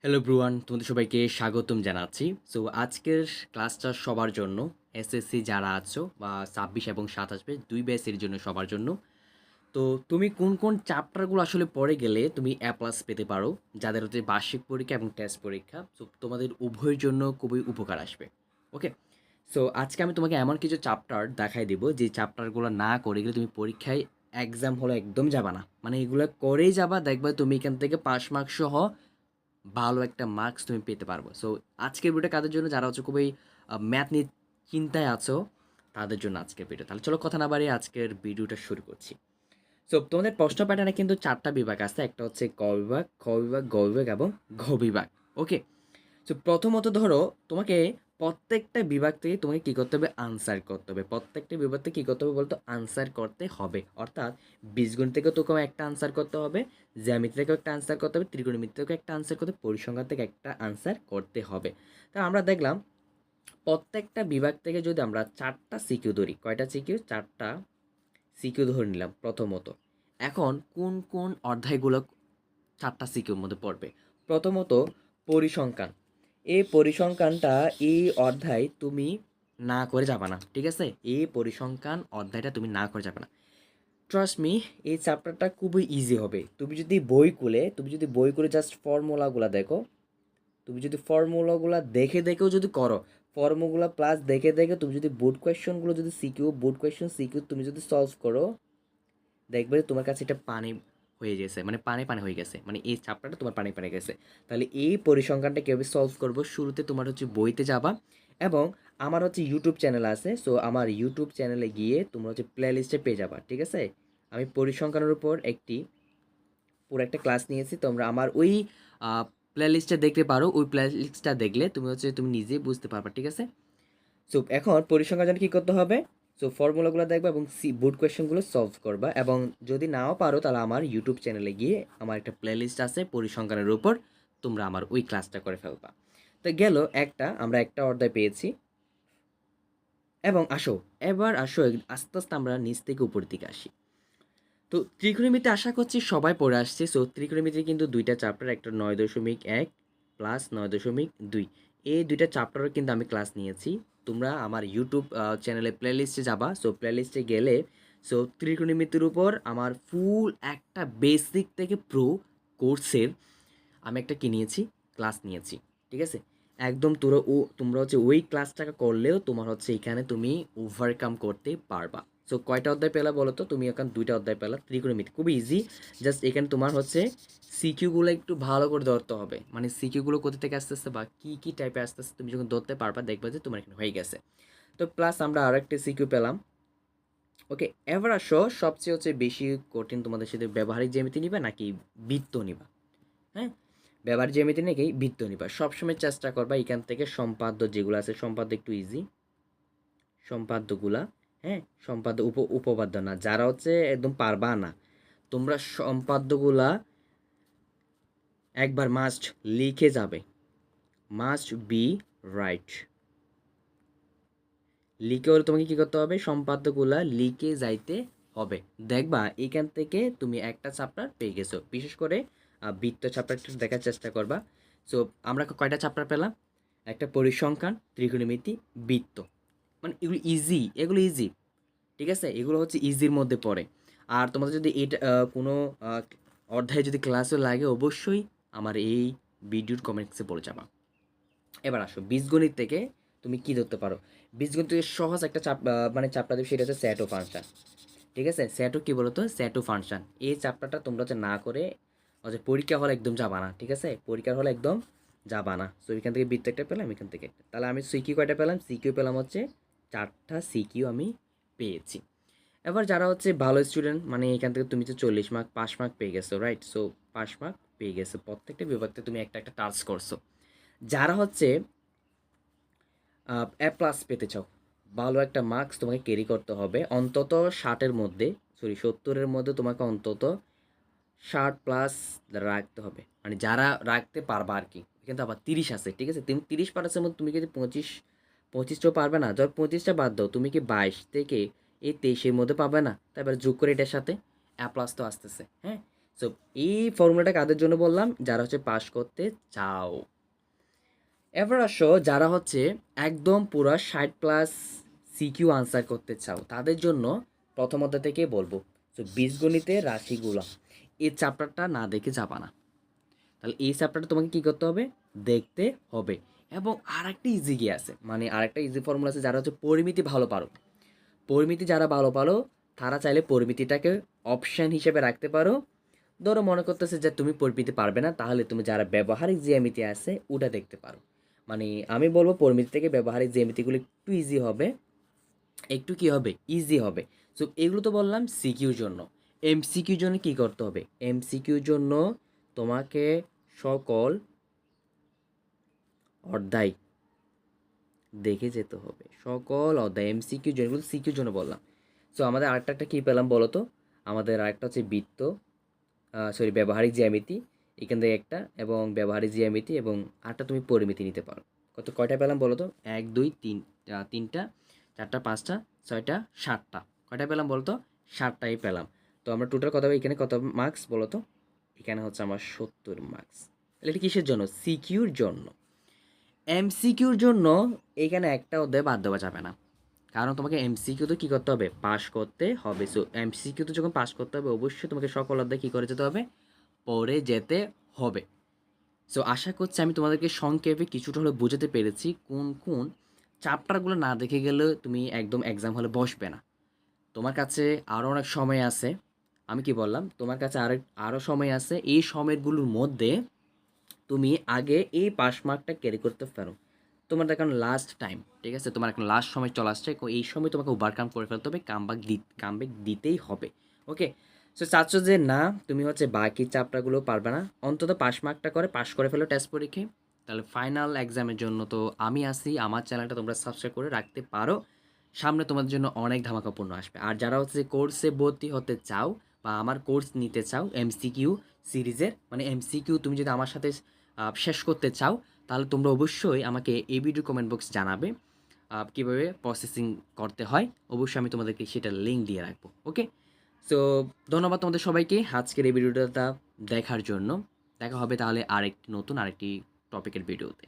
Hello ব্রুয়ান, তোমাদের সবাইকে স্বাগতম জানাচ্ছি। সো আজকের ক্লাসটা সবার জন্য, এসএসসি যারা আছো বা 26 এবং 27 ব্যাচ 2 ব্যাচের জন্য সবার জন্য। তো তুমি কোন কোন চ্যাপ্টারগুলো আসলে পড়ে গেলে তুমি এ প্লাস পেতে পারো, যাদের হচ্ছে বার্ষিক পরীক্ষা এবং টেস্ট পরীক্ষা। সো তোমাদের উভয়ের জন্য খুবই উপকার আসবে। ওকে, সো আজকে আমি তোমাকে এমন কিছু চ্যাপ্টার দেখাই দিব যে চ্যাপ্টারগুলো না করে গেলে তুমি পরীক্ষায় এক্সাম হলে একদম যাবা না, মানে এগুলো করেই যাবা, দেখবা তুমি এখান থেকে পাস মার্কস সহ ভালো একটা মার্কস তুমি পেতে পারবো। সো আজকের ভিডিওটা কাদের জন্য, যারা হচ্ছে খুবই ম্যাথ নিয়ে চিন্তায় আছো, তাদের জন্য আজকের ভিডিও। তাহলে চলো কথা না বাড়িয়ে আজকের ভিডিওটা শুরু করছি। সো তোমাদের প্রশ্ন প্যাটার্নে কিন্তু 4টা বিভাগ আছে, একটা হচ্ছে ক বিভাগ, খ বিভাগ, গ বিভাগ এবং ঘ বিভাগ। ওকে, সো প্রথমত ধরো, তোমাকে প্রত্যেকটা বিভাগ থেকে তোমাকে কী করতে হবে, আনসার করতে হবে। প্রত্যেকটা বিভাগ থেকে কী করতে হবে বলতো, আনসার করতে হবে। অর্থাৎ বীজগণিত থেকেও তোকে একটা আনসার করতে হবে, জ্যামিতি থেকেও একটা আনসার করতে হবে, ত্রিকোণমিতি থেকেও একটা আনসার করতে হবে, পরিসংখ্যান থেকে একটা আনসার করতে হবে। তা আমরা দেখলাম প্রত্যেকটা বিভাগ থেকে যদি আমরা 4টা সিকিউ ধরি, কয়টা সিকিউ, 4টা সিকিউ ধরে নিলাম প্রথমত। এখন কোন কোন অধ্যায়গুলো 4টা সিকিউর মধ্যে পড়বে? প্রথমত পরিসংখ্যান। এই পরিসংখ্যানটা, এই অধ্যায় তুমি না করে যাবে না, ঠিক আছে? এই পরিসংখ্যান অধ্যায়টা তুমি না করে যাবে না। ট্রাস্ট মি, এই চ্যাপ্টারটা খুবই ইজি হবে। তুমি যদি বই খুলে জাস্ট ফর্মুলাগুলো দেখো, তুমি যদি ফর্মুলাগুলো দেখে দেখেও যদি করো, ফর্মুলা প্লাস দেখে দেখে তুমি যদি বোর্ড কোয়েশ্চনগুলো যদি বোর্ড কোয়েশ্চন সিকিউ তুমি যদি সলভ করো, দেখবে তোমার কাছে এটা পানি হয়ে গেছে, মানে পানি পানি হয়ে গেছে, মানে এই চ্যাপ্টারটা তোমার পানি পানি গেছে। তাহলে এই পরিসংখ্যানটা কীভাবে সলভ করবো, শুরুতে তোমার হচ্ছে বইতে যাবা, এবং আমার হচ্ছে ইউটিউব চ্যানেল আছে। সো আমার ইউটিউব চ্যানেলে গিয়ে তোমরা হচ্ছে প্লে লিস্টে পেয়ে যাবা, ঠিক আছে? আমি পরিসংখ্যানের উপর পুরো একটা ক্লাস নিয়েছি, তোমরা আমার ওই প্লে লিস্টটা দেখতে পারো। ওই প্লে লিস্টটা দেখলে তুমি নিজেই বুঝতে পারবা, ঠিক আছে? সো এখন পরিসংখ্যান জানলে কী করতে হবে, সো ফর্মুলাগুলো দেখবা এবং বোর্ড কোয়েশ্চেনগুলো সলভ করবা। এবং যদি নাও পারো তাহলে আমার ইউটিউব চ্যানেলে গিয়ে আমার একটা প্লেলিস্ট আছে পরিসংখ্যানের উপর, তোমরা আমার ওই ক্লাসটা করে ফেলবা। তো গেল একটা, আমরা একটা অধ্যায় পেয়েছি। এবং এবার আসো আস্তে আস্তে আমরা নিচ থেকে উপর দিকে আসি। তো ত্রিকোণমিতি আশা করছি সবাই পড়ে আসছে। সো ত্রিকোণমিতি কিন্তু 2টা চ্যাপ্টার, একটা 9.1 প্লাস 9.2, এই 2টা চ্যাপ্টারও কিন্তু আমি ক্লাস নিয়েছি। তোমরা আমার ইউটিউব চ্যানেলে প্লেলিস্টে যাবা। সো প্লেলিস্টে গেলে সো ত্রিকোণমিতির উপর আমার ফুল একটা বেসিক থেকে প্রো কোর্সের আমি একটা কি নিয়েছি, ক্লাস নিয়েছি, ঠিক আছে? একদম তোমরা হচ্ছে ওই ক্লাসটাকে করলেও তোমার হচ্ছে এখানে তুমি ওভারকাম করতে পারবা। সো কয়টা অধ্যায় পেলা বলো তো? তুমি এখন 2টা অধ্যায় পেলা ত্রিকোণমিতি, খুবই ইজি। জাস্ট এখানে তোমার হচ্ছে সিকিউগুলো একটু ভালো করে ধরতে হবে, মানে সিকিউগুলো কোথা থেকে আসতে আসতে বা কী কী টাইপে আসতে আসতে তুমি যখন ধরতে পারবা, দেখবা যে তোমার এখানে হয়ে গেছে। তো প্লাস আমরা আরেকটা সিকিউ পেলাম। ওকে, এবার আসো সবচেয়ে হচ্ছে বেশি কঠিন তোমাদের সাথে, ব্যবহারিক জ্যামিতি নিবা নাকি বৃত্ত নিবা? হ্যাঁ, ব্যবহারিক জ্যামিতি নাকি বৃত্ত নিবা? সবসময় চেষ্টা করবা এখান থেকে সম্পাদ্য যেগুলো আছে, সম্পাদ্য একটু ইজি, সম্পাদ্যগুলা, হ্যাঁ, সম্পাদ্য উপপাদ্য না, যারা হচ্ছে একদম পারবা না, তোমরা সম্পাদ্যগুলা একবার মাস্ট লিখে যাবে, মাস্ট বি রাইট। লিখে হলে তোমাকে কী করতে হবে, সম্পাদ্যগুলা লিখে যাইতে হবে। দেখবা এখান থেকে তুমি একটা চ্যাপ্টার পেয়ে গেছো। বিশেষ করে বৃত্ত চ্যাপ্টারটা দেখার চেষ্টা করবা। সো আমরা কয়টা চ্যাপ্টার পেলাম, একটা পরিসংখ্যান, ত্রিকোণমিতি, বৃত্ত, মানে এগুলো ইজি, ঠিক আছে? এগুলো হচ্ছে ইজির মধ্যে পড়ে। আর তোমাদের যদি এটা কোনো অধ্যায়ে যদি ক্লাসও লাগে, অবশ্যই আমার এই ভিডিওর কমেন্টসে পড়ে যাবা। এবার আসো বীজগণিত থেকে তুমি কি ধরতে পারো। বীজগণিত থেকে সহজ একটা মানে চাপটা দেবে, সেটা হচ্ছে সেট ও ফাংশন, ঠিক আছে? সেট ও কি বলতো, সেট ও ফাংশন। এই চ্যাপ্টারটা তোমরা হচ্ছে না করে হচ্ছে পরীক্ষা হলে একদম যাবা না, ঠিক আছে? পরীক্ষার হলে একদম যাবা না। সো এখান থেকে বৃত্ত একটা পেলাম, এখান থেকে একটা, তাহলে আমি সিকিউ কয়টা পেলাম, সিকিউ পেলাম হচ্ছে 4টা সিকিউ আমি পেয়েছি। এবার যারা হচ্ছে ভালো স্টুডেন্ট, মানে এখান থেকে তুমি তো 40 মার্ক, পাস মার্ক পেয়ে গেছো, রাইট? সো পাস মার্ক পেয়ে গেছো, প্রত্যেকটা বিভাগতে তুমি একটা একটা টাচ করছো। যারা হচ্ছে এ প্লাস পেতে চাও, ভালো একটা মার্কস তোমাকে ক্যারি করতে হবে, অন্তত 70-এর মধ্যে তোমাকে অন্তত 60+ রাখতে হবে, মানে যারা রাখতে পারবা আর কি। কিন্তু আবার 30 আছে, ঠিক আছে? তুমি 30% মধ্যে তুমি যদি 25টাও পারবে না, ধর 25টা বাদ দাও, তুমি কি 22 থেকে এই 23-এর মধ্যে পাবে না? তারপরে যোগ করে এটার সাথে এ প্লাস তো আসতেছে, হ্যাঁ? সো এই ফর্মুলাটা কাদের জন্য বললাম? যারা হচ্ছে পাস করতে চাও। এবার আসো যারা হচ্ছে একদম পুরো 60+ সিকিউ আনসার করতে চাও, তাদের জন্য প্রথমত থেকে বলবো, তো বীজগণিতের রাশিগুলো এই চ্যাপ্টারটা না দেখে যাবা না। তাহলে এই চ্যাপ্টারটা তোমাকে কী করতে হবে? দেখতে হবে। এবং আরেকটা ইজি কি আছে, মানে আরেকটা ইজি ফর্মুলা আছে, যারা হচ্ছে পরিমিতি ভালো পারো, পরিমিতি যারা ভালো পারো তারা চাইলে পরিমিতিটাকে অপশান হিসেবে রাখতে পারো। ধরো মনে করতেছে যে তুমি পরিমিতি পারবে না, তাহলে তুমি যারা ব্যবহারিক জ্যামিতি আছে ওটা দেখতে পারো। মানে আমি বলবো পরিমিতি থেকে ব্যবহারিক জ্যামিতিগুলো একটু ইজি হবে, একটু কি হবে, ইজি হবে। সো এগুলো তো বললাম সিকিউর জন্য। এমসিকিউর জন্য কি করতে হবে? এমসিকিউর জন্য তোমাকে সকল অধ্যায় দেখে যেতে হবে, সকল অধ্যায় এমসিকিউর জন্য, এগুলো সিকিউর জন্য বললাম। সো আমাদের আরেকটা কী পেলাম বলো তো? আমাদের আরেকটা হচ্ছে বৃত্ত, সরি ব্যবহারিক জ্যামিতি, এখান থেকে একটা, এবং ব্যবহারিক জ্যামিতি, এবং আরেকটা তুমি পরিমিতি নিতে পারো। কয়টা পেলাম বলো তো? 1 2 3, 3টা, 4টা, 5টা, 6টা, 7টা। কয়টা পেলাম বলো তো? 7টাই পেলাম। তো আমরা টোটাল কত, এখানে কত মার্কস বলো তো? এখানে হচ্ছে আমার 70 মার্কস। তাহলে এটা কিসের জন্য? সিকিউর জন্য। এমসিকিউর জন্য এখানে একটা অধ্যায় বাদ দেওয়া যাবে না, কারণ তোমাকে এমসিকিউতে কী করতে হবে? পাস করতে হবে। সো এমসিকিউতে যখন পাস করতে হবে, অবশ্যই তোমাকে সকল অধ্যায় কী করে যেতে হবে? পড়ে যেতে হবে। সো আশা করছি আমি তোমাদেরকে সংক্ষেপে কিছুটা হলে বোঝাতে পেরেছি কোন কোন চ্যাপ্টারগুলো না দেখে গেলে তুমি একদম এক্সাম হলে বসবে না। তোমার কাছে আরও অনেক সময় আছে। আমি কি বললাম? তোমার কাছে আরও সময় আছে। এই সময়গুলোর মধ্যে তুমি আগে এই পাস মার্কটা ক্যারি করতে পারো। তোমার এখন লাস্ট টাইম, ঠিক আছে? তোমার এখন লাস্ট সময় চলে আসছে, এই সময় তোমাকে ওভারকাম করে ফেলতে হবে, কামব্যাক দিতেই হবে। ওকে? সো চাচ্ছ যে না তুমি হচ্ছে বাকি চ্যাপ্টারগুলো পারবে না, অন্তত পাস মার্কটা করে পাস করে ফেলো টেস্ট পরীক্ষায়। তাহলে ফাইনাল এক্সামের জন্য তো আমি আসি, আমার চ্যানেলটা তোমরা সাবস্ক্রাইব করে রাখতে পারো। সামনে তোমাদের জন্য অনেক ধামাকাপূর্ণ আসবে। আর যারা হচ্ছে কোর্সে ভর্তি হতে চাও বা আমার কোর্স নিতে চাও এমসিকিউ সিরিজের, মানে এমসিকিউ তুমি যদি আমার সাথে শেষ করতে চাও, তাহলে তোমরা অবশ্যই আমাকে এই ভিডিও কমেন্ট বক্স জানাবে কীভাবে প্রসেসিং করতে হয়। অবশ্যই আমি তোমাদেরকে সেটার লিঙ্ক দিয়ে রাখবো। ওকে? সো ধন্যবাদ তোমাদের সবাইকে আজকের এই ভিডিওটা দেখার জন্য। দেখা হবে তাহলে আরেকটি নতুন আরেকটি টপিকের ভিডিওতে।